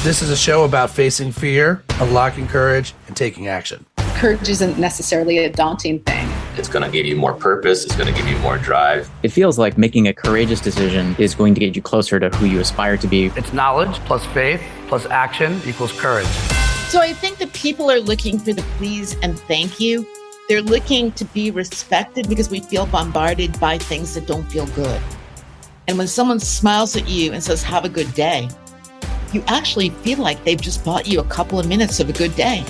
This is a show about facing fear, unlocking courage, and taking action. Courage isn't necessarily a daunting thing. It's going to give you more purpose. It's going to give you more drive. It feels like making a courageous decision is going to get you closer to who you aspire to be. It's knowledge plus faith plus action equals courage. So I think that people are looking for the please and thank you. They're looking to be respected because we feel bombarded by things that don't feel good. And when someone smiles at you and says, have a good day, you actually feel like they've just bought you a couple of minutes of a good day.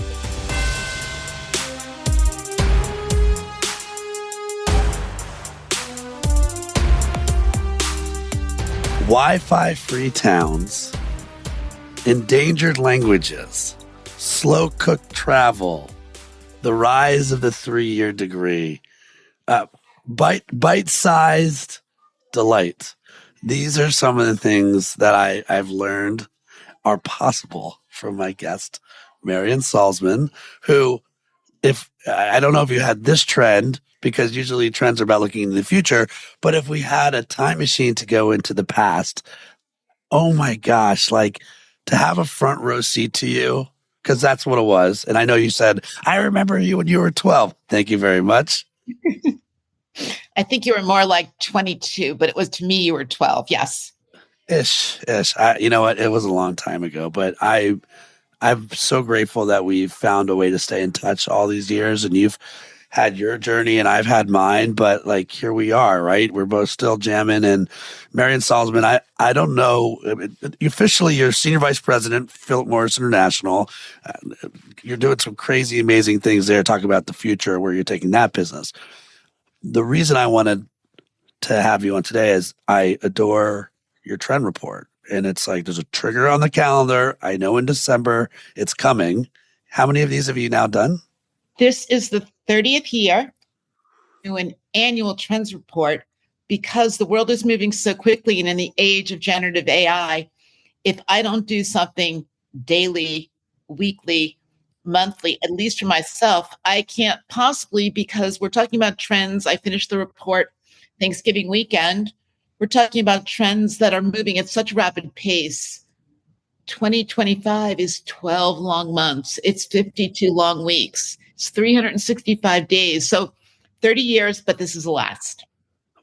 Wi-Fi free towns, endangered languages, slow-cooked travel, the rise of the 3-year degree, bite-sized delight. These are some of the things that I've learned are possible from my guest, Marian Salzman, who, if I don't know if you had this trend, because usually trends are about looking into the future, but if we had a time machine to go into the past, oh my gosh, like to have a front row seat to you, because that's what it was. And I know you said, I remember you when you were 12. Thank you very much. I think you were more like 22, but it was to me, you were 12. Yes. Ish. You know what? It was a long time ago, but I'm so grateful that we've found a way to stay in touch all these years, and you've had your journey and I've had mine, but like here we are, right? We're both still jamming. And Marian Salzman, I don't know, officially you're Senior Vice President, Philip Morris International. You're doing some crazy, amazing things there, talking about the future, where you're taking that business. The reason I wanted to have you on today is I adore your trend report. And it's like, there's a trigger on the calendar. I know in December it's coming. How many of these have you now done? This is the 30th year to an annual trends report, because the world is moving so quickly, and in the age of generative AI, if I don't do something daily, weekly, monthly, at least for myself, I can't possibly, because we're talking about trends. I finished the report Thanksgiving weekend. We're talking about trends that are moving at such a rapid pace. 2025 is 12 long months. It's 52 long weeks. It's 365 days. So 30 years, but this is the last.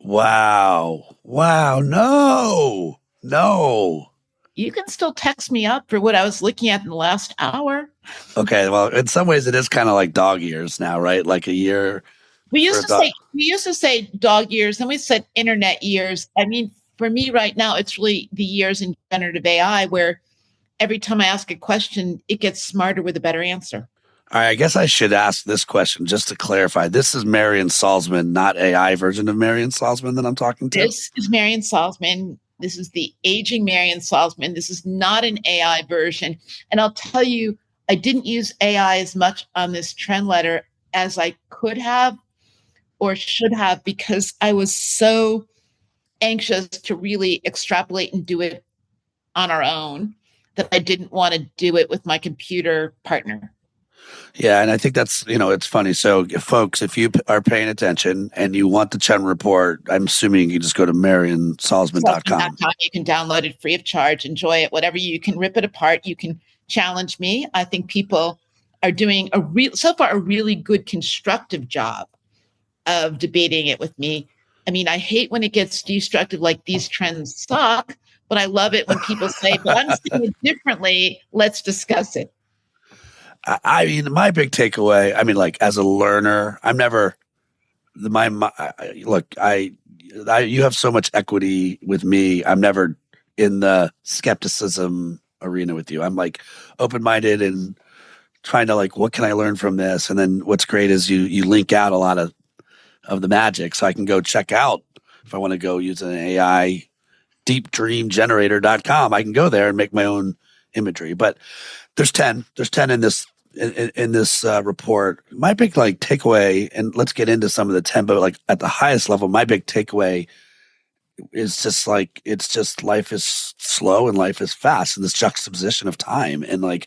Wow. No. You can still text me up for what I was looking at in the last hour. Okay. Well, in some ways it is kind of like dog years now, right? Like a year. We used to say dog years, and we said internet years. I mean, for me right now, it's really the years in generative AI, where every time I ask a question, it gets smarter with a better answer. All right, I guess I should ask this question just to clarify. This is Marian Salzman, not AI version of Marian Salzman that I'm talking to? This is Marian Salzman. This is the aging Marian Salzman. This is not an AI version. And I'll tell you, I didn't use AI as much on this trend letter as I could have or should have, because I was so anxious to really extrapolate and do it on our own that I didn't want to do it with my computer partner. Yeah, and I think that's, it's funny. So, folks, if you are paying attention and you want the trend report, I'm assuming you just go to mariansalzman.com. You can download it free of charge, enjoy it, whatever. You can rip it apart. You can challenge me. I think people are doing so far a really good constructive job of debating it with me. I mean, I hate when it gets destructive, like these trends suck, but I love it when people say, but I'm seeing it differently. Let's discuss it. I mean, my big takeaway, as a learner, I'm never you have so much equity with me. I'm never in the skepticism arena with you. I'm like open-minded and trying to what can I learn from this? And then what's great is you link out a lot of the magic, so I can go check out if I want to go use an AI deepdreamgenerator.com. I can go there and make my own imagery. But there's 10 in this report. My big takeaway, and let's get into some of the 10, but at the highest level, my big takeaway is just it's just life is slow and life is fast, and this juxtaposition of time. And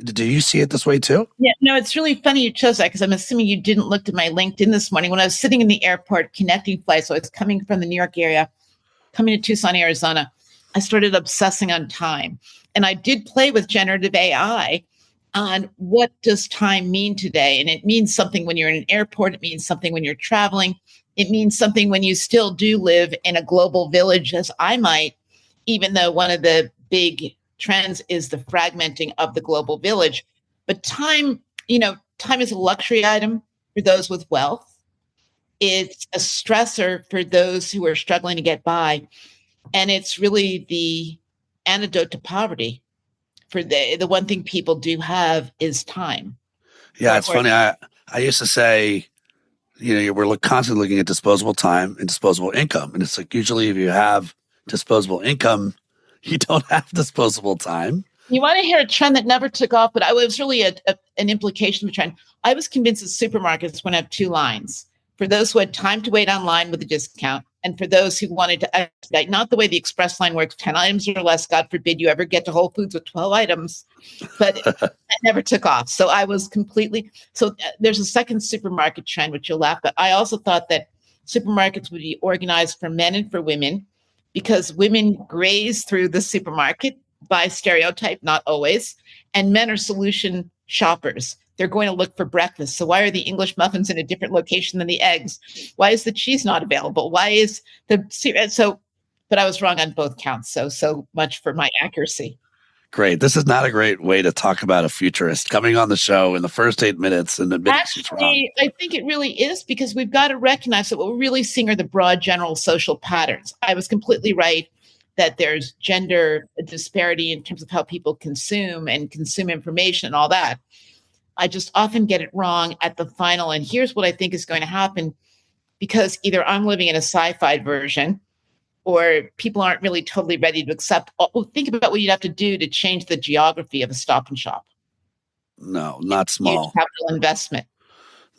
do you see it this way too? Yeah, no, it's really funny you chose that, because I'm assuming you didn't look at my LinkedIn this morning when I was sitting in the airport connecting flights. So I was coming from the New York area, coming to Tucson, Arizona. I started obsessing on time. And I did play with generative AI on what does time mean today. And it means something when you're in an airport. It means something when you're traveling. It means something when you still do live in a global village, as I might, even though one of the big trends is the fragmenting of the global village. But time, time is a luxury item for those with wealth. It's a stressor for those who are struggling to get by. And it's really the antidote to poverty. For the one thing people do have is time. Yeah, it's funny. I used to say, we're constantly looking at disposable time and disposable income. And it's like, usually if you have disposable income, you don't have disposable time. You want to hear a trend that never took off, but I was really an implication of a trend. I was convinced that supermarkets want to have two lines. For those who had time to wait online with a discount, and for those who wanted to expedite, not the way the express line works, 10 items or less, God forbid you ever get to Whole Foods with 12 items, but it never took off. So I was there's a second supermarket trend, which you'll laugh at. I also thought that supermarkets would be organized for men and for women, because women graze through the supermarket by stereotype, not always, and men are solution shoppers. They're going to look for breakfast. So why are the English muffins in a different location than the eggs? Why is the cheese not available? Why is but I was wrong on both counts. So much for my accuracy. Great. This is not a great way to talk about a futurist coming on the show in the first 8 minutes and admitting she's wrong. I think it really is, because we've got to recognize that what we're really seeing are the broad general social patterns. I was completely right that there's gender disparity in terms of how people consume and consume information and all that. I just often get it wrong at the final. And here's what I think is going to happen, because either I'm living in a sci-fi version or people aren't really totally ready to accept. Think about what you'd have to do to change the geography of a Stop and Shop. No, not small. Huge capital investment.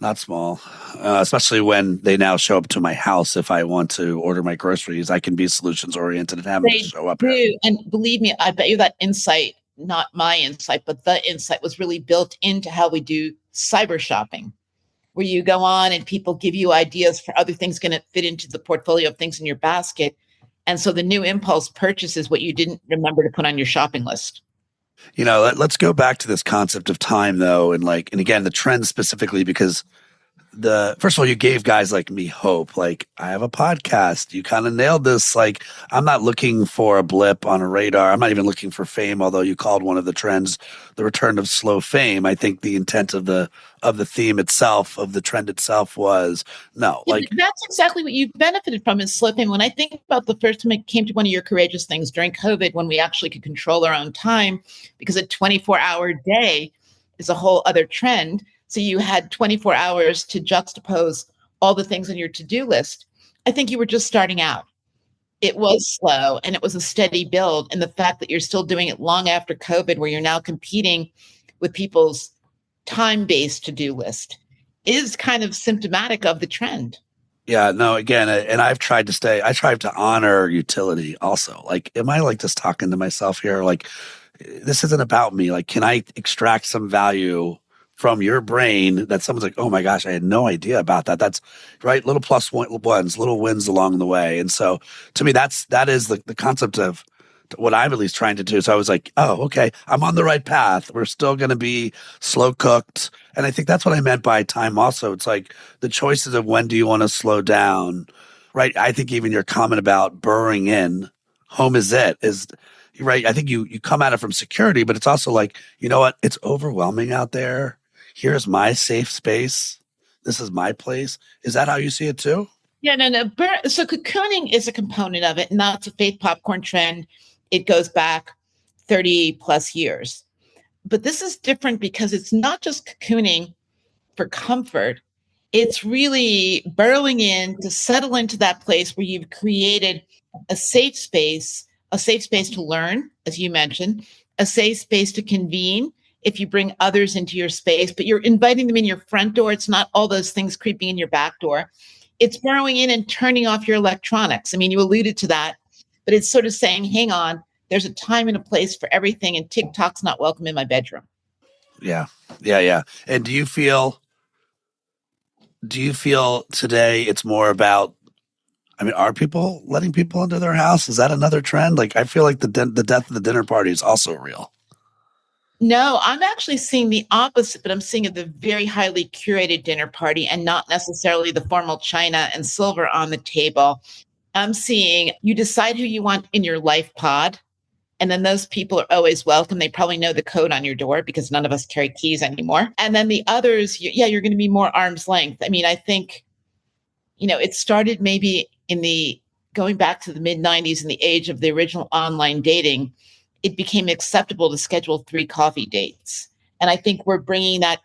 Not small, especially when they now show up to my house. If I want to order my groceries, I can be solutions oriented and have them show up here. And believe me, I bet you that insight, not my insight, but the insight was really built into how we do cyber shopping, where you go on and people give you ideas for other things going to fit into the portfolio of things in your basket. And so the new impulse purchase is what you didn't remember to put on your shopping list. Let's go back to this concept of time, though, and again, the trend specifically, because first of all, you gave guys like me hope. Like, I have a podcast. You kind of nailed this. Like, I'm not looking for a blip on a radar. I'm not even looking for fame, although you called one of the trends the return of slow fame. I think the intent of the theme itself, of the trend itself, was no. Yeah, that's exactly what you've benefited from, is slow fame. When I think about the first time I came to one of your courageous things during COVID, when we actually could control our own time, because a 24-hour day is a whole other trend. So you had 24 hours to juxtapose all the things on your to-do list. I think you were just starting out. It was slow and it was a steady build. And the fact that you're still doing it long after COVID, where you're now competing with people's time-based to-do list, is kind of symptomatic of the trend. Yeah, no, again, and I try to honor utility also. Like, am I just talking to myself here? Like, this isn't about me. Like, can I extract some value from your brain that someone's like, oh my gosh, I had no idea about that. That's right. Little plus ones, little wins along the way. And so to me, that is the concept of what I'm at least trying to do. So I was like, oh, okay, I'm on the right path. We're still going to be slow cooked. And I think that's what I meant by time also. It's like the choices of when do you want to slow down, right? I think even your comment about burrowing in, home is it, is right. I think you come at it from security, but it's also like, you know what? It's overwhelming out there. Here's my safe space. This is my place. Is that how you see it too? Yeah, no. So cocooning is a component of it, and that's a faith popcorn trend. It goes back 30 plus years. But this is different because it's not just cocooning for comfort. It's really burrowing in to settle into that place where you've created a safe space to learn, as you mentioned, a safe space to convene if you bring others into your space, but you're inviting them in your front door. It's not all those things creeping in your back door. It's burrowing in and turning off your electronics. I mean, you alluded to that, but it's sort of saying, hang on, there's a time and a place for everything, and TikTok's not welcome in my bedroom. Yeah. And do you feel today it's more about, I mean, are people letting people into their house? Is that another trend? Like, I feel like the death of the dinner party is also real. No, I'm actually seeing the opposite, but I'm seeing the very highly curated dinner party and not necessarily the formal china and silver on the table. I'm seeing you decide who you want in your life pod. And then those people are always welcome. They probably know the code on your door because none of us carry keys anymore. And then the others, you're going to be more arm's length. I mean, I think, it started maybe going back to the mid 90s in the age of the original online dating. It became acceptable to schedule 3 coffee dates. And I think we're bringing that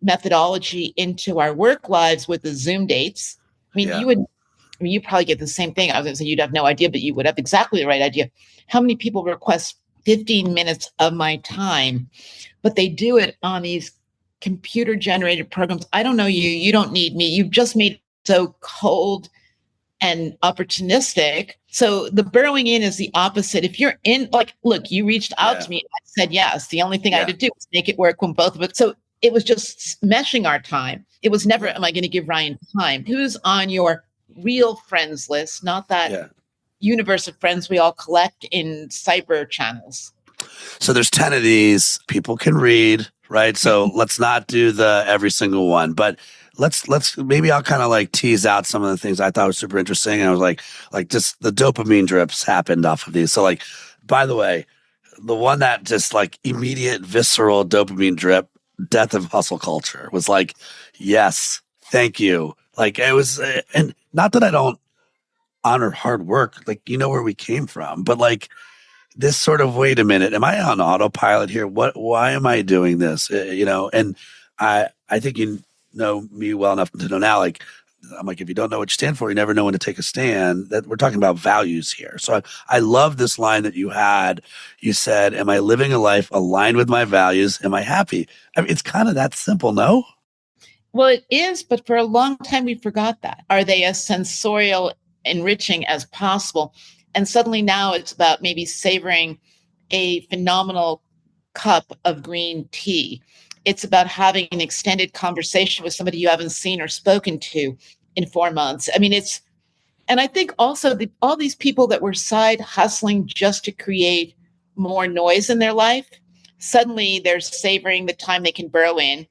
methodology into our work lives with the Zoom dates. I mean, you probably get the same thing. I was going to say you'd have no idea, but you would have exactly the right idea. How many people request 15 minutes of my time, but they do it on these computer generated programs? I don't know you. You don't need me. You've just made it so cold and opportunistic. So the burrowing in is the opposite. If you're in, like, look, you reached out to me. I said yes. The only thing I had to do was make it work when both of us. So it was just meshing our time. It was never, am I going to give Ryan time? Who's on your real friends list, not that universe of friends we all collect in cyber channels? So there's 10 of these. People can read, right? So let's not do the every single one, but let's maybe I'll kind of like tease out some of the things I thought was super interesting. And I was like just the dopamine drips happened off of these. So like, by the way, the one that just like immediate visceral dopamine drip, death of hustle culture, was like, yes, thank you. Like it was, and not that I don't honor hard work, like, where we came from, but like this sort of, wait a minute, am I on autopilot here? Why am I doing this? And I think you know me well enough to know now, like, I'm like, if you don't know what you stand for, you never know when to take a stand. That we're talking about values here. So I love this line that you had. You said, am I living a life aligned with my values? Am I happy? I mean, it's kind of that simple, no? Well, it is, but for a long time we forgot that. Are they as sensorial enriching as possible? And suddenly now it's about maybe savoring a phenomenal cup of green tea. It's about having an extended conversation with somebody you haven't seen or spoken to in 4 months. I mean, and I think also all these people that were side hustling just to create more noise in their life, suddenly they're savoring the time they can burrow in.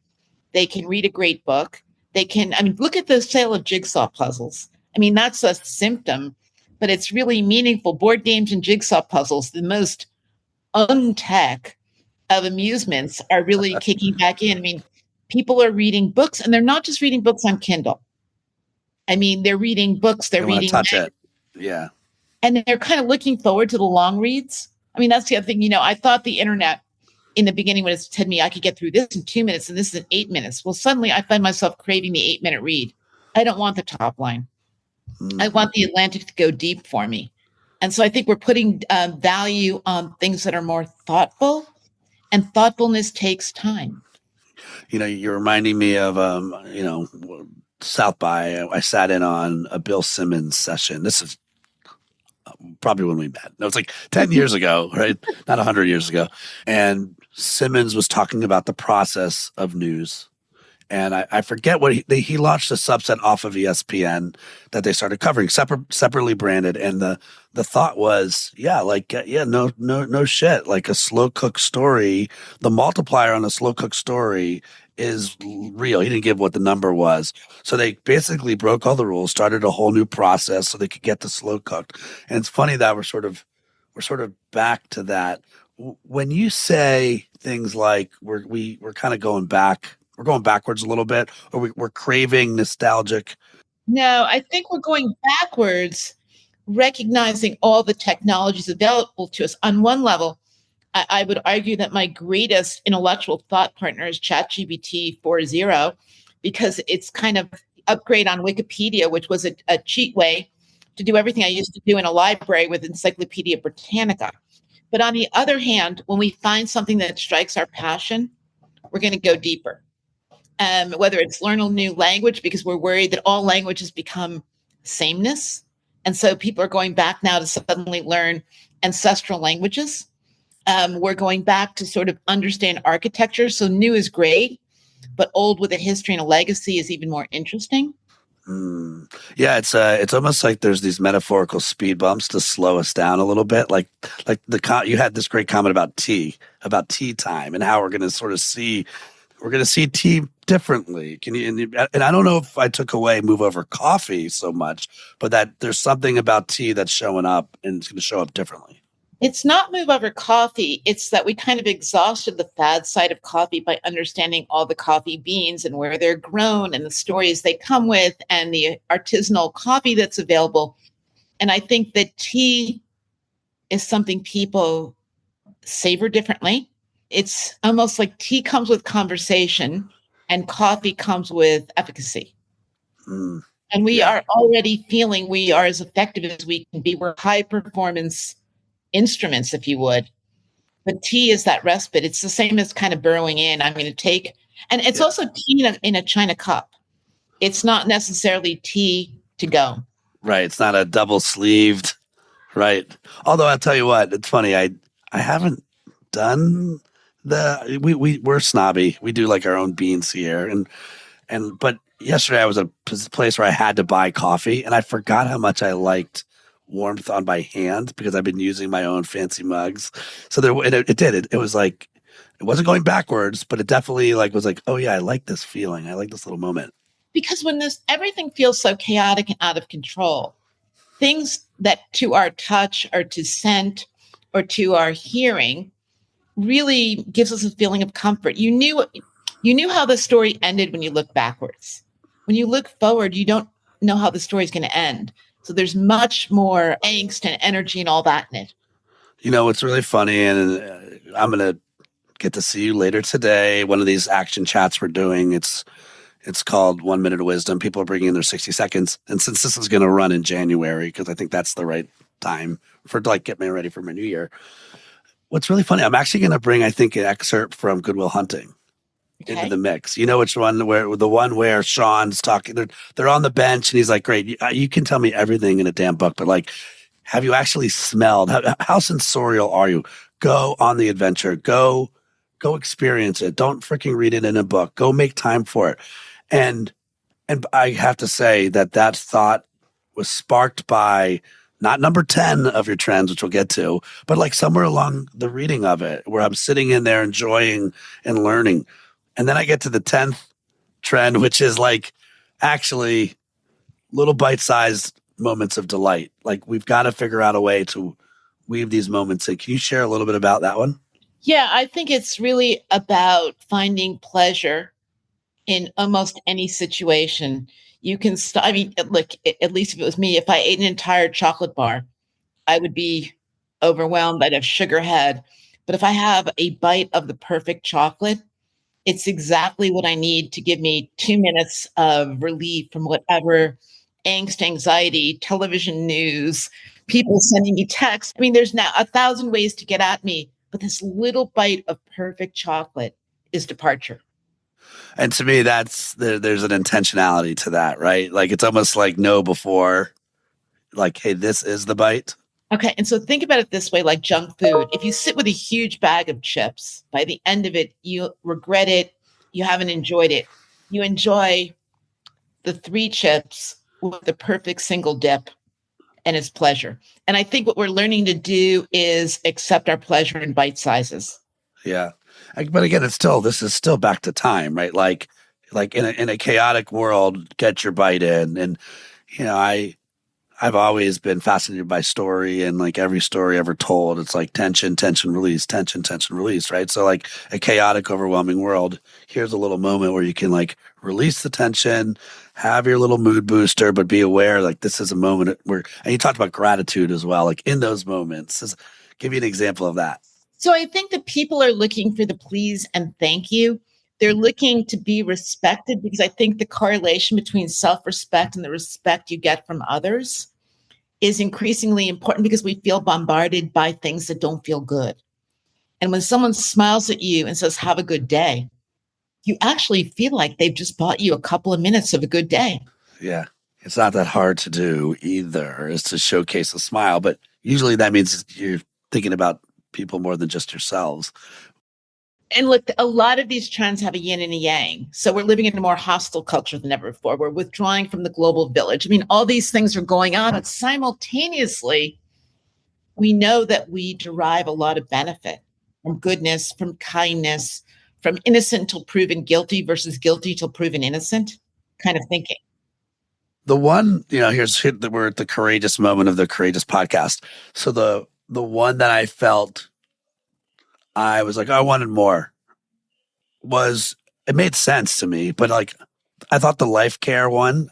They can read a great book. Look at the sale of jigsaw puzzles. I mean, that's a symptom, but it's really meaningful. Board games and jigsaw puzzles, the most untech of amusements, are really kicking back in. I mean, people are reading books, and they're not just reading books on Kindle. I mean, they're reading books. They're reading touch it. Yeah. And they're kind of looking forward to the long reads. I mean, that's the other thing. I thought the internet in the beginning, when it said me, I could get through this in 2 minutes and this is in 8 minutes. Well, suddenly I find myself craving the 8-minute read. I don't want the top line. I want the Atlantic to go deep for me. And so I think we're putting value on things that are more thoughtful, and thoughtfulness takes time. You're reminding me of, South by. I sat in on a Bill Simmons session. This is probably when we met. No, it's like 10 years ago, right? Not 100 years ago. And Simmons was talking about the process of news. And I forget what he launched a subset off of ESPN that they started covering, separately branded. And the thought was, no shit. Like a slow cook story, the multiplier on a slow cook story is real. He didn't give what the number was. So they basically broke all the rules, started a whole new process so they could get the slow cooked. And it's funny that we're sort of back to that. When you say things like we're kind of going back, we're going backwards a little bit, or we're craving nostalgic. No, I think we're going backwards, recognizing all the technologies available to us. On one level, I would argue that my greatest intellectual thought partner is ChatGPT 4.0, because it's kind of upgrade on Wikipedia, which was a cheat way to do everything I used to do in a library with Encyclopedia Britannica. But on the other hand, when we find something that strikes our passion, we're going to go deeper. Whether it's learn a new language, because we're worried that all languages become sameness. And so people are going back now to suddenly learn ancestral languages. We're going back to sort of understand architecture. So new is great, but old with a history and a legacy is even more interesting. Yeah, it's almost like there's these metaphorical speed bumps to slow us down a little bit. Like you had this great comment about tea time, and how we're going to see tea differently. And I don't know if I took away move over coffee so much, but that there's something about tea that's showing up, and it's going to show up differently. It's not move over coffee. It's that we kind of exhausted the fad side of coffee by understanding all the coffee beans and where they're grown and the stories they come with and the artisanal coffee that's available. And I think that tea is something people savor differently. It's almost like tea comes with conversation and coffee comes with efficacy. Mm. And we are already feeling we are as effective as we can be. We're high performance instruments, if you would. But tea is that respite. It's the same as kind of burrowing in. I'm going to take, and it's also tea in a China cup. It's not necessarily tea to go. Right. It's not a double sleeved. Right. Although I'll tell you what, it's funny. I haven't done we're snobby. We do like our own beans here. But yesterday I was at a place where I had to buy coffee, and I forgot how much I liked warmth on my hand because I've been using my own fancy mugs. So it was like, it wasn't going backwards, but it definitely was like, oh yeah, I like this feeling. I like this little moment. Because when everything feels so chaotic and out of control, things that to our touch or to scent or to our hearing really gives us a feeling of comfort. You knew how the story ended when you look backwards. When you look forward, you don't know how the story is going to end. So there's much more angst and energy and all that in it. You know, it's really funny, and I'm going to get to see you later today. One of these action chats we're doing, it's called 1 Minute of Wisdom. People are bringing in their 60 seconds. And since this is going to run in January, because I think that's the right time for get me ready for my new year. What's really funny, I'm actually going to bring, I think, an excerpt from Good Will Hunting into the mix. You know which one? The one where Sean's talking, they're on the bench, and he's like, great, you can tell me everything in a damn book, but have you actually smelled? How sensorial are you? Go on the adventure. Go experience it. Don't freaking read it in a book. Go make time for it. And I have to say that thought was sparked by not number 10 of your trends, which we'll get to, but somewhere along the reading of it, where I'm sitting in there enjoying and learning. And then I get to the 10th trend, which is actually little bite-sized moments of delight. We've got to figure out a way to weave these moments in. Can you share a little bit about that one? Yeah, I think it's really about finding pleasure in almost any situation. You can look, at least if it was me, if I ate an entire chocolate bar, I would be overwhelmed. I'd have sugar head. But if I have a bite of the perfect chocolate, it's exactly what I need to give me 2 minutes of relief from whatever angst, anxiety, television news, people sending me texts. I mean, there's now 1,000 ways to get at me, but this little bite of perfect chocolate is departure. And to me, there's an intentionality to that, right? It's almost like know before, hey, this is the bite. Okay. And so think about it this way, like junk food. If you sit with a huge bag of chips, by the end of it, you regret it. You haven't enjoyed it. You enjoy the 3 chips with the perfect single dip, and it's pleasure. And I think what we're learning to do is accept our pleasure in bite sizes. Yeah. But again, this is still back to time, right? Like in a chaotic world, get your bite in. And, I've always been fascinated by story, and every story ever told, it's tension, tension, release, tension, tension, release, right? So a chaotic, overwhelming world, here's a little moment where you can release the tension, have your little mood booster, but be aware, this is a moment where, and you talked about gratitude as well, in those moments. Give you an example of that. So I think that people are looking for the please and thank you. They're looking to be respected, because I think the correlation between self-respect and the respect you get from others is increasingly important, because we feel bombarded by things that don't feel good. And when someone smiles at you and says, have a good day, you actually feel like they've just bought you a couple of minutes of a good day. Yeah. It's not that hard to do either, is to showcase a smile, but usually that means you're thinking about people more than just yourselves. And look, a lot of these trends have a yin and a yang. So we're living in a more hostile culture than ever before. We're withdrawing from the global village. I mean, all these things are going on, but simultaneously, we know that we derive a lot of benefit from goodness, from kindness, from innocent till proven guilty versus guilty till proven innocent kind of thinking. The one, we're at the courageous moment of the courageous podcast. So the one that I felt I was like, I wanted more it made sense to me, but like I thought the life care one,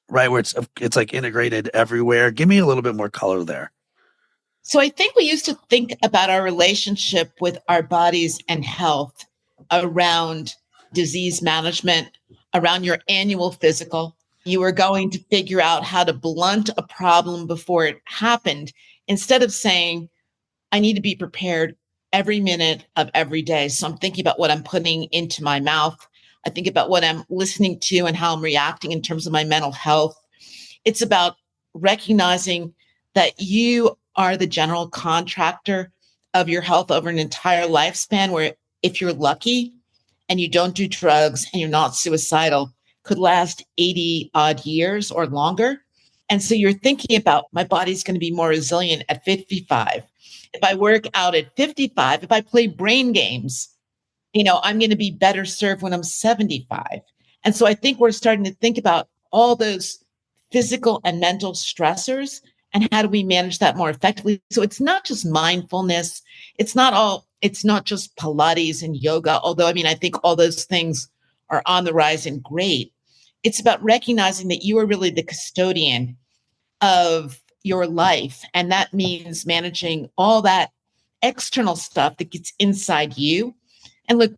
right, where it's like integrated everywhere. Give me a little bit more color there. So I think we used to think about our relationship with our bodies and health around disease management, around your annual physical. You were going to figure out how to blunt a problem before it happened, instead of saying, I need to be prepared every minute of every day. So I'm thinking about what I'm putting into my mouth. I think about what I'm listening to and how I'm reacting in terms of my mental health. It's about recognizing that you are the general contractor of your health over an entire lifespan, where if you're lucky and you don't do drugs and you're not suicidal, could last 80 odd years or longer. And so you're thinking about, my body's going to be more resilient at 55. If I work out at 55, if I play brain games, I'm going to be better served when I'm 75. And so I think we're starting to think about all those physical and mental stressors and how do we manage that more effectively. So it's not just mindfulness. It's not just Pilates and yoga, although I think all those things are on the rise and great. It's about recognizing that you are really the custodian of your life. And that means managing all that external stuff that gets inside you. And look,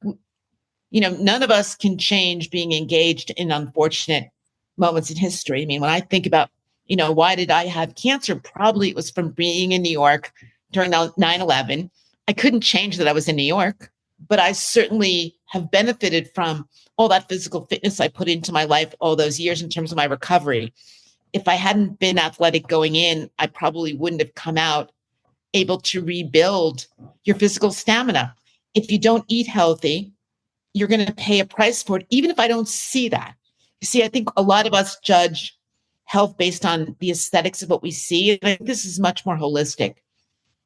none of us can change being engaged in unfortunate moments in history. I mean, when I think about, why did I have cancer? Probably it was from being in New York during 9/11. I couldn't change that I was in New York, but I certainly have benefited from all that physical fitness I put into my life all those years in terms of my recovery. If I hadn't been athletic going in, I probably wouldn't have come out able to rebuild your physical stamina. If you don't eat healthy, you're going to pay a price for it, even if I don't see that. You see, I think a lot of us judge health based on the aesthetics of what we see. And I think this is much more holistic.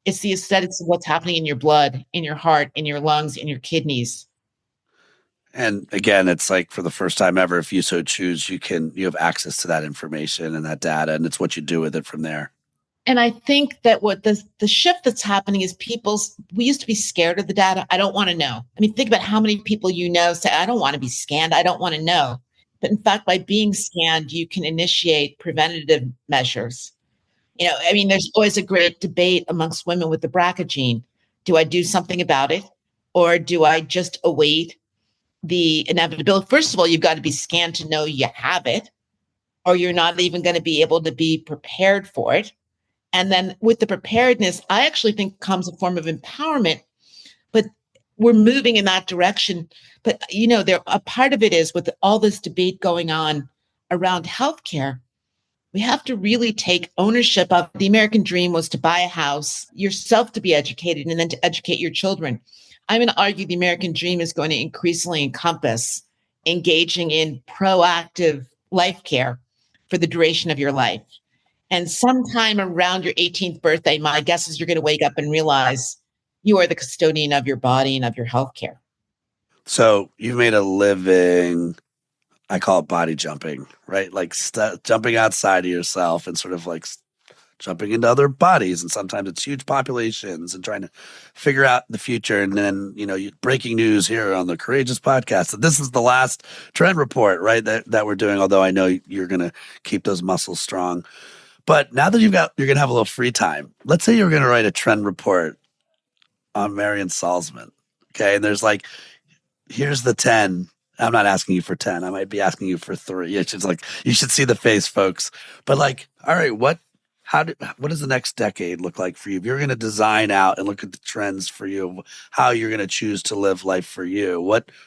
It's the aesthetics of what's happening in your blood, in your heart, in your lungs, in your kidneys. And again, it's like, for the first time ever, if you so choose, you have access to that information and that data, and it's what you do with it from there. And I think that what the shift that's happening is we used to be scared of the data. I don't want to know. I mean, think about how many people say, I don't want to be scanned. I don't want to know. But in fact, by being scanned, you can initiate preventative measures. There's always a great debate amongst women with the BRCA gene. Do I do something about it? Or do I just await the inevitability? First of all, you've got to be scanned to know you have it, or you're not even going to be able to be prepared for it. And then with the preparedness, I actually think comes a form of empowerment, but we're moving in that direction. But, a part of it is, with all this debate going on around healthcare, we have to really take ownership of the American dream was to buy a house, yourself to be educated, and then to educate your children. I'm going to argue the American dream is going to increasingly encompass engaging in proactive life care for the duration of your life. And sometime around your 18th birthday, my guess is you're going to wake up and realize you are the custodian of your body and of your health care. So you've made a living, I call it body jumping, right? Like jumping outside of yourself and sort of like jumping into other bodies. And sometimes it's huge populations and trying to figure out the future. And then, breaking news here on the Courageous podcast that this is the last trend report, right? That we're doing, although I know you're going to keep those muscles strong. But now that you're going to have a little free time, let's say you're going to write a trend report on Marian Salzman. Okay. And there's like, here's the 10. I'm not asking you for 10. I might be asking you for 3. It's just like, you should see the face, folks. But like, all right, what does the next decade look like for you? If you're going to design out and look at the trends for you, how you're going to choose to live life for you,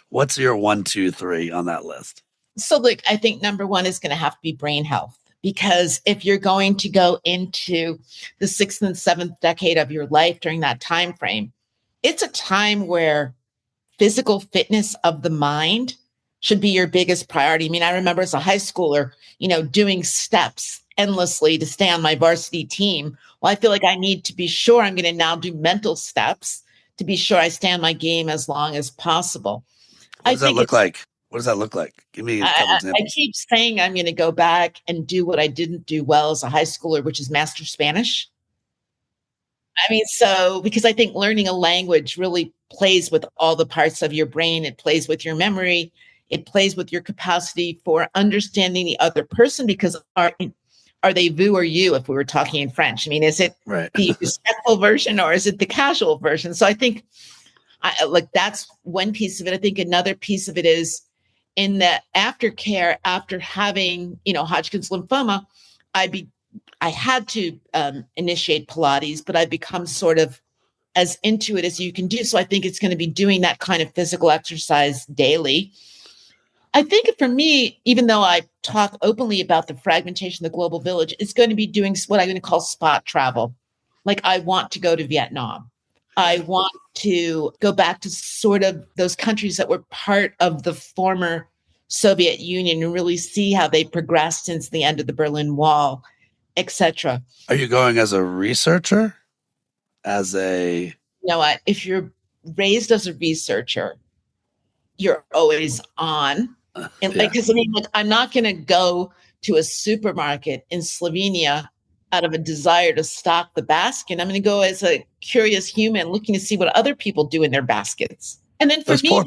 what's your 1, 2, 3 on that list? So look, I think number one is going to have to be brain health. Because if you're going to go into the 6th and 7th decade of your life during that time frame, it's a time where physical fitness of the mind should be your biggest priority. I mean, I remember as a high schooler, doing steps endlessly to stay on my varsity team. Well, I feel like I need to be sure I'm going to now do mental steps to be sure I stay on my game as long as possible. What does that look like? What does that look like? Give me a couple I examples. keep saying I'm going to go back and do what I didn't do well as a high schooler, which is master Spanish. I mean, so because I think learning a language really plays with all the parts of your brain. It plays with your memory. It plays with your capacity for understanding the other person, because are they vous or you, if we were talking in French? I mean, is it Right. the respectful version or is it the casual version? So I think that's one piece of it. I think another piece of it is in the aftercare after having, Hodgkin's lymphoma, I had to initiate Pilates, but I've become sort of as into it as you can do. So I think it's going to be doing that kind of physical exercise daily. I think for me, even though I talk openly about the fragmentation of the global village, it's going to be doing what I'm going to call spot travel. Like I want to go to Vietnam. I want to go back to sort of those countries that were part of the former Soviet Union and really see how they progressed since the end of the Berlin Wall, etc. Are you going as a researcher? You know what? If you're raised as a researcher, you're always on. And because I'm not going to go to a supermarket in Slovenia out of a desire to stock the basket. I'm going to go as a curious human looking to see what other people do in their baskets. And then for those me, poor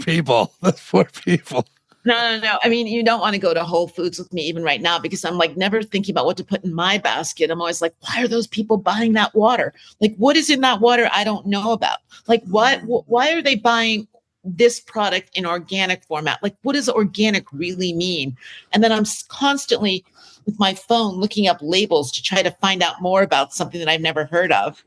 people. No. I mean, you don't want to go to Whole Foods with me even right now, because I'm like never thinking about what to put in my basket. I'm always like, why are those people buying that water? Like, what is in that water I don't know about? Like, why are they buying this product in organic format? Like, what does organic really mean? And then I'm constantly with my phone looking up labels to try to find out more about something that I've never heard of.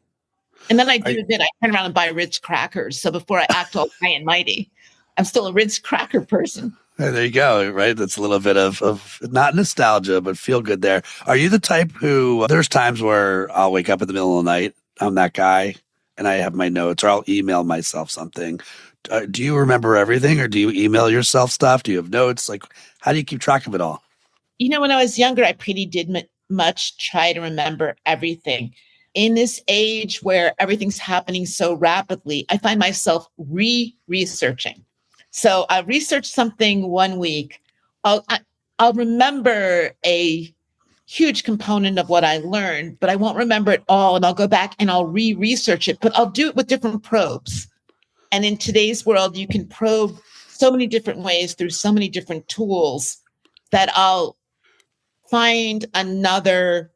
And then I turn around and buy Ritz crackers. So before I act all high and mighty, I'm still a Ritz cracker person. There you go, right? That's a little bit of not nostalgia, but feel good there. Are you the type who, there's times where I'll wake up in the middle of the night, I'm that guy, and I have my notes, or I'll email myself something. Do you remember everything, or do you email yourself stuff? Do you have notes? Like, how do you keep track of it all? When I was younger, I pretty did much try to remember everything. In this age where everything's happening so rapidly, I find myself researching. So I research something one week. I'll remember a huge component of what I learned, but I won't remember it all. And I'll go back and I'll research it, but I'll do it with different probes. And in today's world, you can probe so many different ways through so many different tools that I'll find another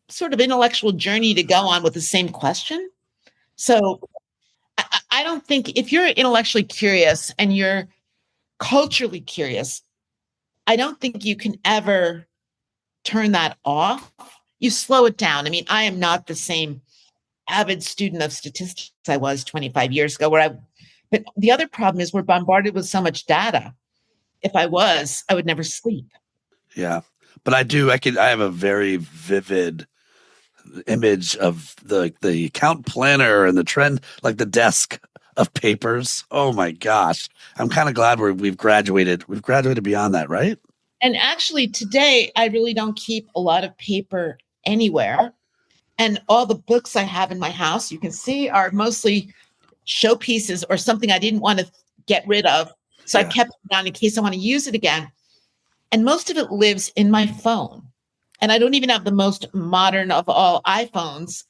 sort of intellectual journey to go on with the same question. So I don't think if you're intellectually curious and you're culturally curious, I don't think you can ever turn that off. You slow it down. I mean, I am not the same avid student of statistics I was 25 years ago, but the other problem is we're bombarded with so much data. If I would never sleep. Yeah. But I have a very vivid image of the account planner and the trend, like the desk of papers. Oh my gosh. I'm kind of glad we've graduated. We've graduated beyond that, right? And actually today, I really don't keep a lot of paper anywhere. And all the books I have in my house, you can see, are mostly showpieces or something I didn't want to get rid of. So I kept it down in case I want to use it again. And most of it lives in my phone. And I don't even have the most modern of all iPhones,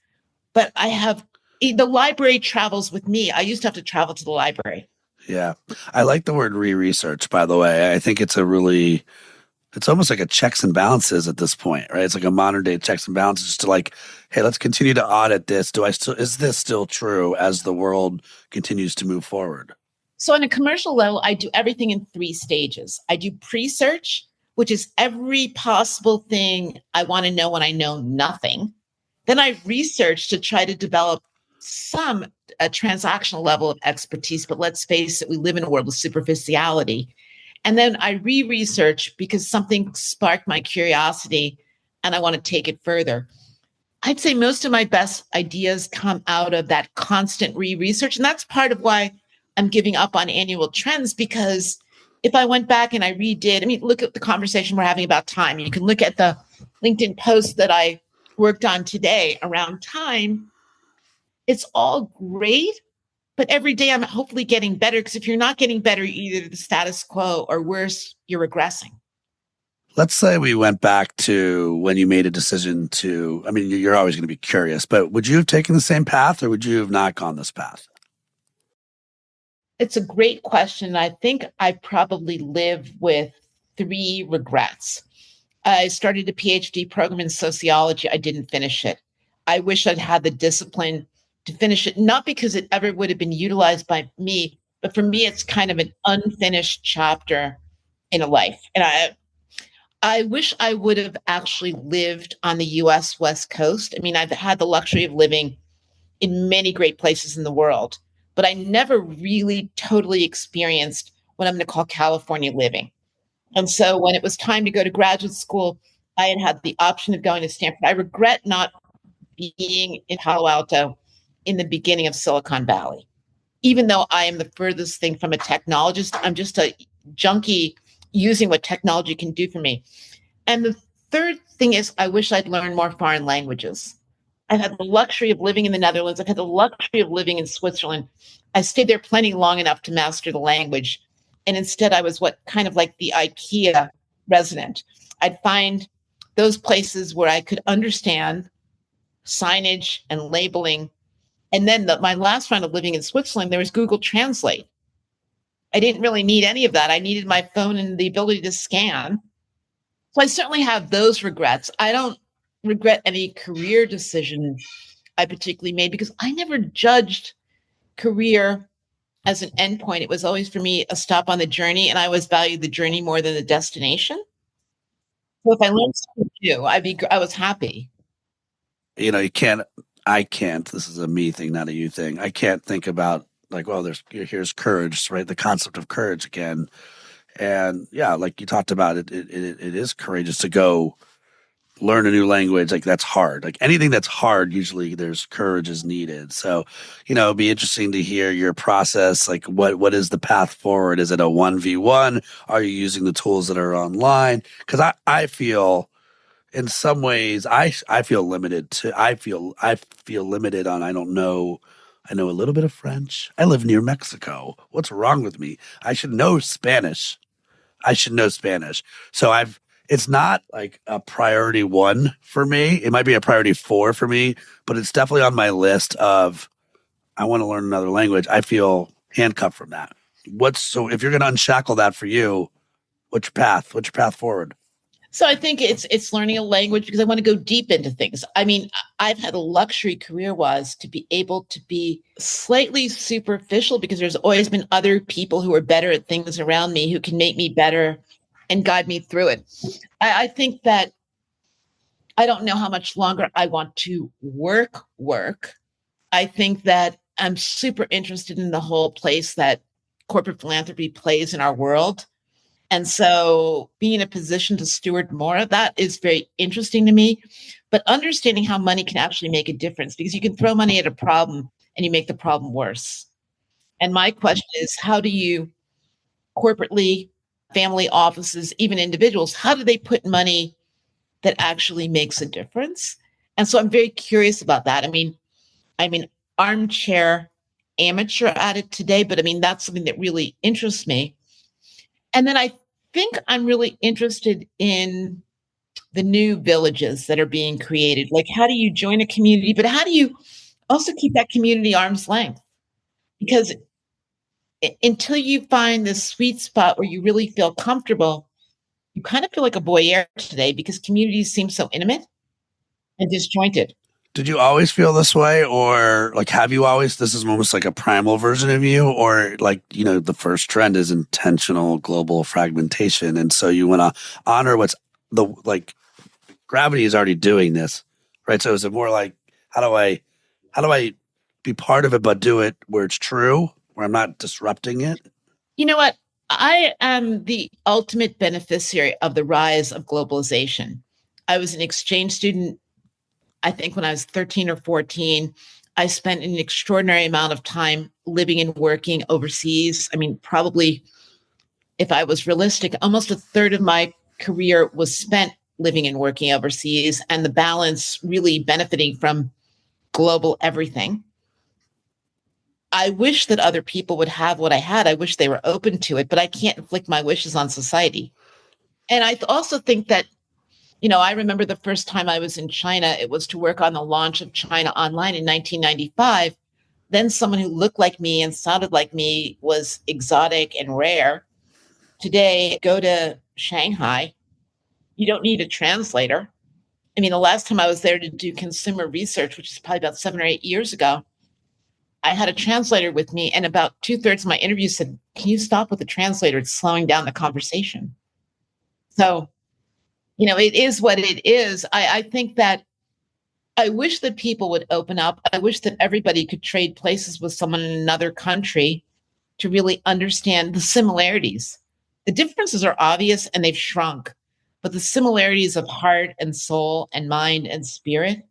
but I have the library travels with me. I used to have to travel to the library. Yeah. I like the word research, by the way. I think it's almost like a checks and balances at this point, right? It's like a modern day checks and balances, just to like, hey, let's continue to audit this. Is this still true as the world continues to move forward? So on a commercial level, I do everything in 3 stages. I do pre-search, which is every possible thing I want to know when I know nothing. Then I research to try to develop a transactional level of expertise. But let's face it, we live in a world of superficiality. And then I research because something sparked my curiosity and I want to take it further. I'd say most of my best ideas come out of that constant research. And that's part of why I'm giving up on annual trends, because if I went back and I redid, I mean, look at the conversation we're having about time. You can look at the LinkedIn post that I worked on today around time. It's all great, but every day I'm hopefully getting better, because if you're not getting better, you're either the status quo, or worse, you're regressing. Let's say we went back to when you made a decision to, I mean, you're always going to be curious, but would you have taken the same path, or would you have not gone this path? It's a great question. I think I probably live with 3 regrets. I started a PhD program in sociology. I didn't finish it. I wish I'd had the discipline to finish it, not because it ever would have been utilized by me, but for me, it's kind of an unfinished chapter in a life. And I wish I would have actually lived on the US West Coast. I mean, I've had the luxury of living in many great places in the world, but I never really totally experienced what I'm going to call California living. And so when it was time to go to graduate school, I had the option of going to Stanford. I regret not being in Palo Alto in the beginning of Silicon Valley. Even though I am the furthest thing from a technologist, I'm just a junkie using what technology can do for me. And the third thing is, I wish I'd learned more foreign languages. I've had the luxury of living in the Netherlands. I've had the luxury of living in Switzerland. I stayed there plenty long enough to master the language. And instead, I was what kind of like the IKEA resident. I'd find those places where I could understand signage and labeling. And then my last round of living in Switzerland, there was Google Translate. I didn't really need any of that. I needed my phone and the ability to scan. So I certainly have those regrets. I don't regret any career decision I particularly made, because I never judged career as an endpoint. It was always for me a stop on the journey, and I always valued the journey more than the destination. So if I learned something new, I was happy. You know, I can't, this is a me thing, not a you thing. I can't think about like, well, here's courage, right? The concept of courage again. And yeah, like you talked about, it is courageous to go learn a new language. Like that's hard. Like anything that's hard, usually there's courage is needed. So, you know, it'd be interesting to hear your process. Like what is the path forward? Is it a 1v1? Are you using the tools that are online? Because I feel in some ways I feel limited I feel limited on, I don't know. I know a little bit of French. I live near Mexico. What's wrong with me? I should know Spanish. So it's not like a priority 1 for me. It might be a priority 4 for me, but it's definitely on my list of, I want to learn another language. I feel handcuffed from that. So if you're going to unshackle that for you, what's your path? What's your path forward? So I think it's learning a language, because I want to go deep into things. I mean, I've had a luxury career-wise to be able to be slightly superficial, because there's always been other people who are better at things around me who can make me better and guide me through it. I think that I don't know how much longer I want to work. I think that I'm super interested in the whole place that corporate philanthropy plays in our world. And so being in a position to steward more of that is very interesting to me, but understanding how money can actually make a difference, because you can throw money at a problem and you make the problem worse. And my question is, how do you corporately, family offices, even individuals, how do they put money that actually makes a difference? And so I'm very curious about that. I mean, armchair amateur at it today, but I mean, that's something that really interests me. And then I think I'm really interested in the new villages that are being created. Like, how do you join a community, but how do you also keep that community arm's length? Because until you find this sweet spot where you really feel comfortable, you kind of feel like a voyeur today, because communities seem so intimate and disjointed. Did you always feel this way, or like have you always, this is almost like a primal version of you, or like, you know, the first trend is intentional global fragmentation, and so you want to honor what's like gravity is already doing this, right? So is it more like, how do I be part of it but do it where it's true, where I'm not disrupting it? You know what? I am the ultimate beneficiary of the rise of globalization. I was an exchange student, I think when I was 13 or 14. I spent an extraordinary amount of time living and working overseas. I mean, probably, if I was realistic, almost a third of my career was spent living and working overseas, and the balance really benefiting from global everything. I wish that other people would have what I had. I wish they were open to it, but I can't inflict my wishes on society. And I also think that, I remember the first time I was in China, it was to work on the launch of China Online in 1995. Then someone who looked like me and sounded like me was exotic and rare. Today, go to Shanghai, you don't need a translator. I mean, the last time I was there to do consumer research, which is probably about 7 or 8 years ago, I had a translator with me, and about 2/3 of my interview said, "Can you stop with the translator? It's slowing down the conversation." So, it is what it is. I think that I wish that people would open up. I wish that everybody could trade places with someone in another country to really understand the similarities. The differences are obvious and they've shrunk, but the similarities of heart and soul and mind and spirit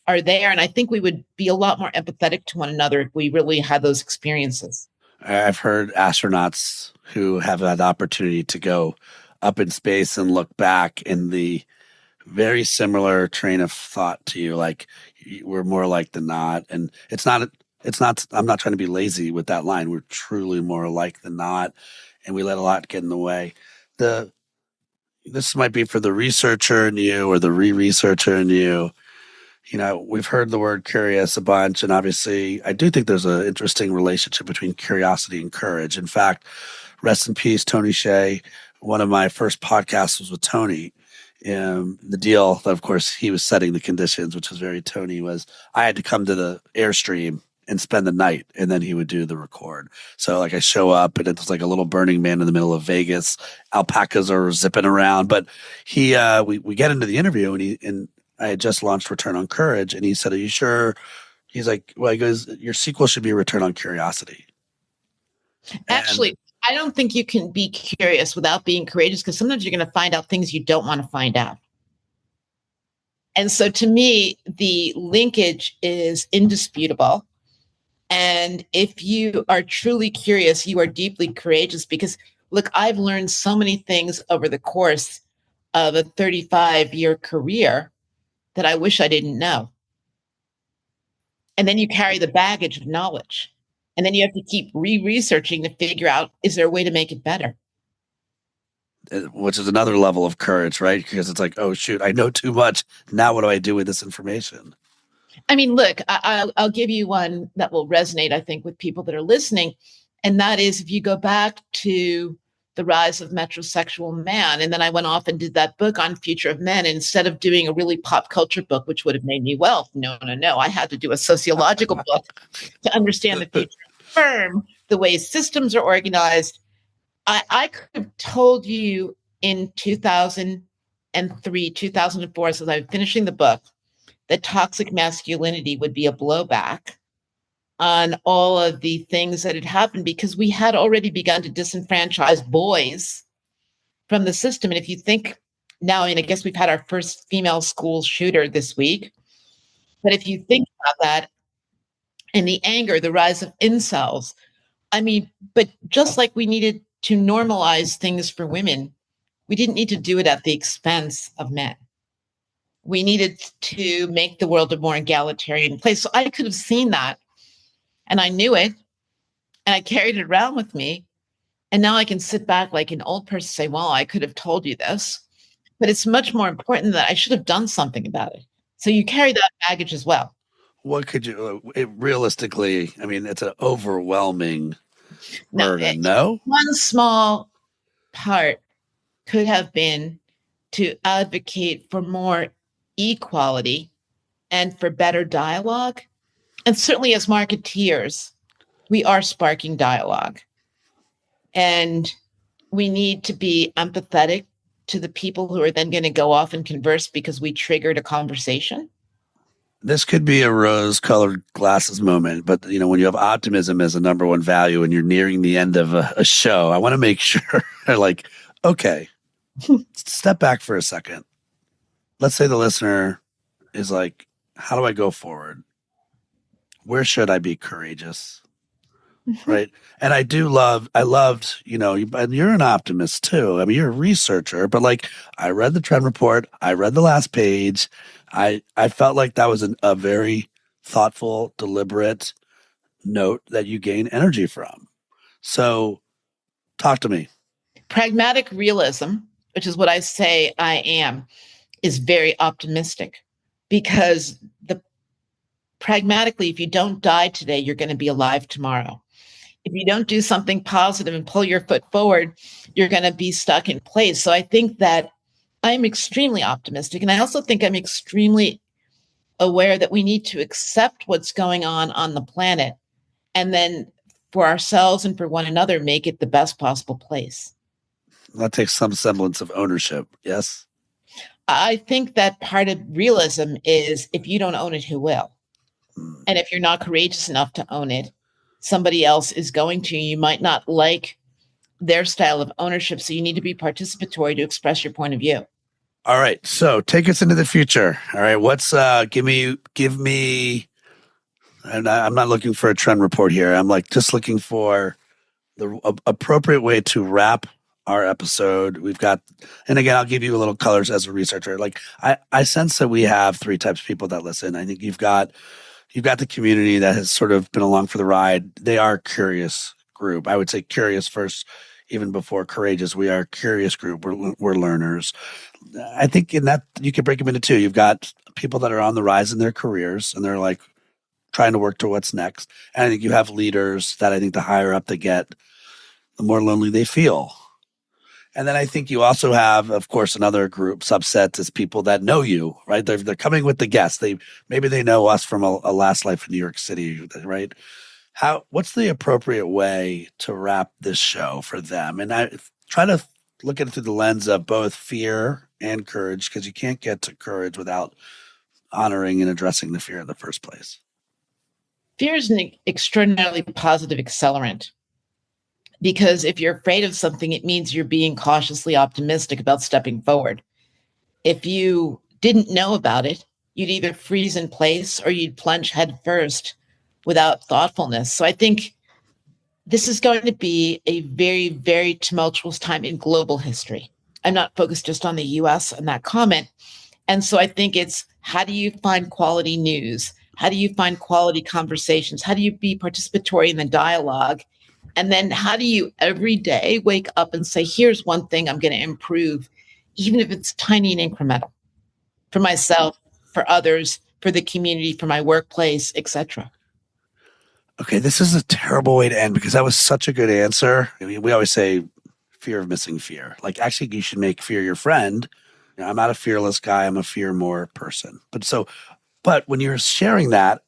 are there. And I think we would be a lot more empathetic to one another if we really had those experiences. I've heard astronauts who have had the opportunity to go up in space and look back in the very similar train of thought to you. Like, we're more like than not. And it's not, I'm not trying to be lazy with that line. We're truly more alike than not. And we let a lot get in the way. This might be for the researcher in you or the researcher in you. We've heard the word curious a bunch, and obviously I do think there's an interesting relationship between curiosity and courage. In fact, rest in peace, Tony Hsieh. One of my first podcasts was with Tony. The deal that, of course, he was setting the conditions, which was very Tony, was I had to come to the Airstream and spend the night, and then he would do the record. So I show up, and it's like a little Burning Man in the middle of Vegas. Alpacas are zipping around, but we get into the interview, and I had just launched Return on Courage, and he said, "Are you sure?" He's like, "Well," he goes, "Your sequel should be Return on Curiosity." Actually, I don't think you can be curious without being courageous, because sometimes you're going to find out things you don't want to find out. And so to me, the linkage is indisputable. And if you are truly curious, you are deeply courageous, because look, I've learned so many things over the course of a 35-year career that I wish I didn't know. And then you carry the baggage of knowledge. And then you have to keep researching to figure out, is there a way to make it better? Which is another level of courage, right? Because it's like, oh, shoot, I know too much. Now what do I do with this information? I mean, look, I'll give you one that will resonate, I think, with people that are listening. And that is, if you go back to the rise of metrosexual man, and then I went off and did that book on future of men, and instead of doing a really pop culture book, which would have made me wealth, no, I had to do a sociological book to understand the future of the firm, the way systems are organized. I could have told you in 2003, 2004, as I was finishing the book, that toxic masculinity would be a blowback on all of the things that had happened, because we had already begun to disenfranchise boys from the system. And if you think now, I guess we've had our first female school shooter this week, but if you think about that and the anger, the rise of incels, but just like we needed to normalize things for women, we didn't need to do it at the expense of men. We needed to make the world a more egalitarian place. So I could have seen that, and I knew it, and I carried it around with me. And now I can sit back like an old person and say, well, I could have told you this, but it's much more important that I should have done something about it. So you carry that baggage as well. What could you, realistically, it's an overwhelming burden, no? One small part could have been to advocate for more equality and for better dialogue. And certainly as marketeers, we are sparking dialogue. And we need to be empathetic to the people who are then going to go off and converse because we triggered a conversation. This could be a rose-colored glasses moment, but when you have optimism as a number one value and you're nearing the end of a show, I want to make sure, okay, step back for a second. Let's say the listener is like, how do I go forward? where should I be courageous? Right. And I loved, and you're an optimist too. I mean, you're a researcher, but like I read the trend report, I read the last page. I felt like that was a very thoughtful, deliberate note that you gain energy from. So talk to me. Pragmatic realism, which is what I say I am, is very optimistic because pragmatically, if you don't die today, you're going to be alive tomorrow. If you don't do something positive and pull your foot forward, you're going to be stuck in place. So I think that I'm extremely optimistic. And I also think I'm extremely aware that we need to accept what's going on the planet and then for ourselves and for one another, make it the best possible place. That takes some semblance of ownership. Yes. I think that part of realism is if you don't own it, who will? And if you're not courageous enough to own it, somebody else is going to. You might not like their style of ownership, so you need to be participatory to express your point of view. All right, so take us into the future. All right, what's give me, and I'm not looking for a trend report here. I'm like just looking for the appropriate way to wrap our episode. We've got, and again, I'll give you a little colors as a researcher. Like I sense that we have three types of people that listen. I think you've got the community that has sort of been along for the ride. They are a curious group. I would say curious first, even before courageous. We are a curious group. We're learners. I think in that you can break them into two. You've got people that are on the rise in their careers and they're like trying to work to what's next. And I think you have leaders that I think the higher up they get, the more lonely they feel. And then I think you also have, of course, another group subset is people that know you, right? They're coming with the guests. Maybe they know us from a last life in New York City, right? What's the appropriate way to wrap this show for them? And I try to look at it through the lens of both fear and courage, because you can't get to courage without honoring and addressing the fear in the first place. Fear is an extraordinarily positive accelerant. Because if you're afraid of something, it means you're being cautiously optimistic about stepping forward. If you didn't know about it, you'd either freeze in place or you'd plunge head first without thoughtfulness. So I think this is going to be a very, very tumultuous time in global history. I'm not focused just on the US and that comment. And so I think it's how do you find quality news? How do you find quality conversations? How do you be participatory in the dialogue? And then how do you every day wake up and say, here's one thing I'm going to improve, even if it's tiny and incremental for myself, for others, for the community, for my workplace, etc. Okay, this is a terrible way to end because that was such a good answer. I mean, we always say fear of missing fear. Like actually you should make fear your friend. I'm not a fearless guy. I'm a fear more person. But when you're sharing that,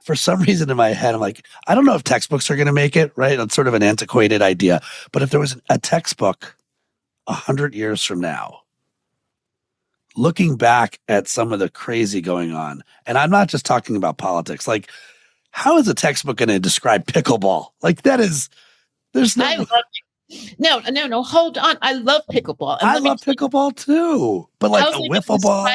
for some reason in my head, I'm like, I don't know if textbooks are going to make it, right? It's sort of an antiquated idea. But if there was a textbook 100 years from now, looking back at some of the crazy going on, and I'm not just talking about politics, like how is a textbook going to describe pickleball? Like there's no. I love it. No, hold on. I love pickleball. And I love pickleball too, but like a wiffle ball.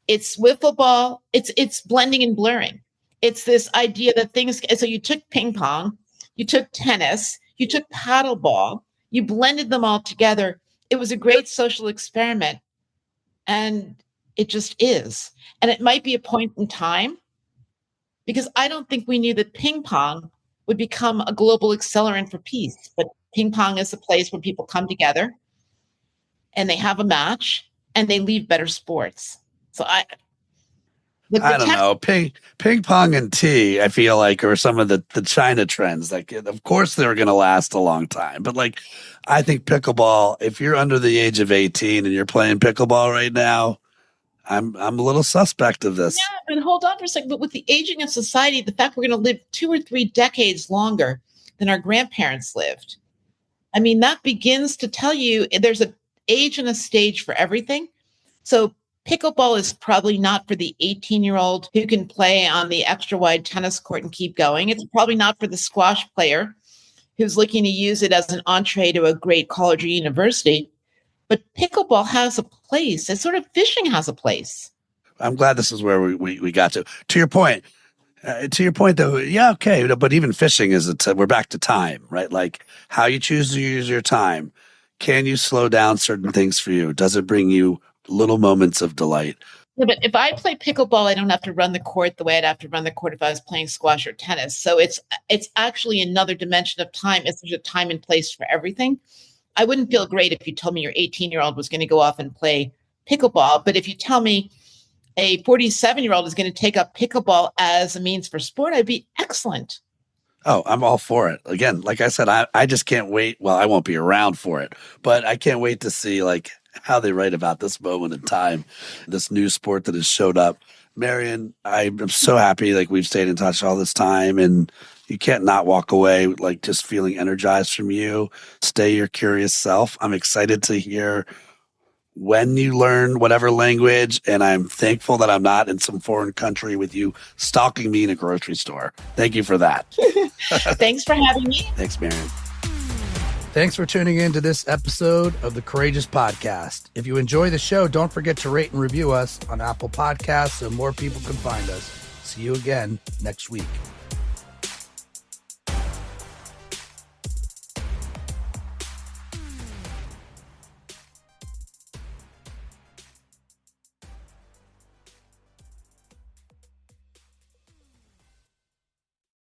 It's wiffle ball. It's blending and blurring. It's this idea that things, so you took ping pong, you took tennis, you took paddleball, you blended them all together. It was a great social experiment. And it just is. And it might be a point in time because I don't think we knew that ping pong would become a global accelerant for peace. But ping pong is a place where people come together and they have a match and they leave better sports. So I don't know. Ping pong and tea, I feel like, are some of the China trends. Like, of course, they're going to last a long time. But like, I think pickleball, if you're under the age of 18 and you're playing pickleball right now, I'm a little suspect of this. Yeah, and hold on for a second. But with the aging of society, the fact we're going to live 2 or 3 decades longer than our grandparents lived, I mean, that begins to tell you there's an age and a stage for everything. So pickleball is probably not for the 18-year-old who can play on the extra wide tennis court and keep going. It's probably not for the squash player who's looking to use it as an entree to a great college or university. But pickleball has a place. It's sort of fishing has a place. I'm glad this is where we got to. To your point, To your point, though, yeah, okay. But even fishing we're back to time, right? Like how you choose to use your time. Can you slow down certain things for you? Does it bring you little moments of delight? Yeah, but if I play pickleball, I don't have to run the court the way I'd have to run the court if I was playing squash or tennis. So it's actually another dimension of time. It's there's a time and place for everything. I wouldn't feel great if you told me your 18-year-old was going to go off and play pickleball. But if you tell me a 47-year-old is going to take up pickleball as a means for sport, I'd be excellent. Oh, I'm all for it. Again, like I said, I just can't wait. Well, I won't be around for it, but I can't wait to see like how they write about this moment in time, this new sport that has showed up. Marian, I'm so happy like we've stayed in touch all this time, and you can't not walk away like just feeling energized from you. Stay your curious self. I'm excited to hear when you learn whatever language, and I'm thankful that I'm not in some foreign country with you stalking me in a grocery store. Thank you for that. Thanks for having me. Thanks, Marian. Thanks for tuning in to this episode of the Courageous Podcast. If you enjoy the show, don't forget to rate and review us on Apple Podcasts so more people can find us. See you again next week.